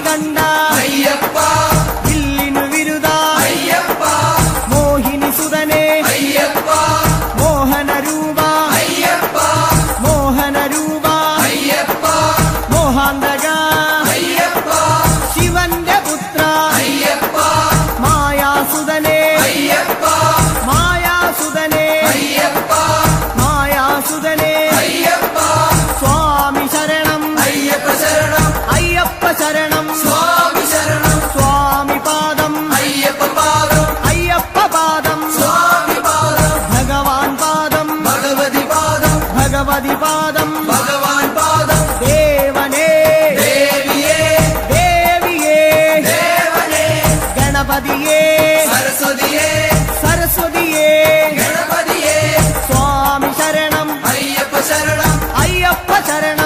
കണ്ട അയ്യപ്പ വില്ലിനു വിരുദ അയ്യപ്പ മോഹിനി സുതനെ അയ്യപ്പ മോഹന രൂപ അയ്യപ്പ മോഹന രൂപ അയ്യപ്പ മോഹാന്തക അയ്യപ്പ ശിവന്റെ പുത്ര അയ്യപ്പ മായാസുതനെ അയ്യപ്പ മായാസുതനെ അയ്യപ്പ മായാസുതനെ അയ്യപ്പ സ്വാമി ശരണം അയ്യപ്പ ശരണം അയ്യപ്പ ശരണം സ്വാമി ശരണം സ്വാമി പാദം അയ്യപ്പ പാദം അയ്യപ്പ പാദം സ്വാമി പാദം ഭഗവാൻ പാദം ഭഗവതി പാദം ഭഗവതി പാദം ഭഗവാൻ പാദം ദേവനേ ദേവിയേ ദേവിയേ ദേവനേ ഗണപതിയേ സരസ്വതിയേ സരസ്വതിയേ ഗണപതിയേ സ്വാമി ശരണം അയ്യപ്പ ശരണം അയ്യപ്പ ശരണം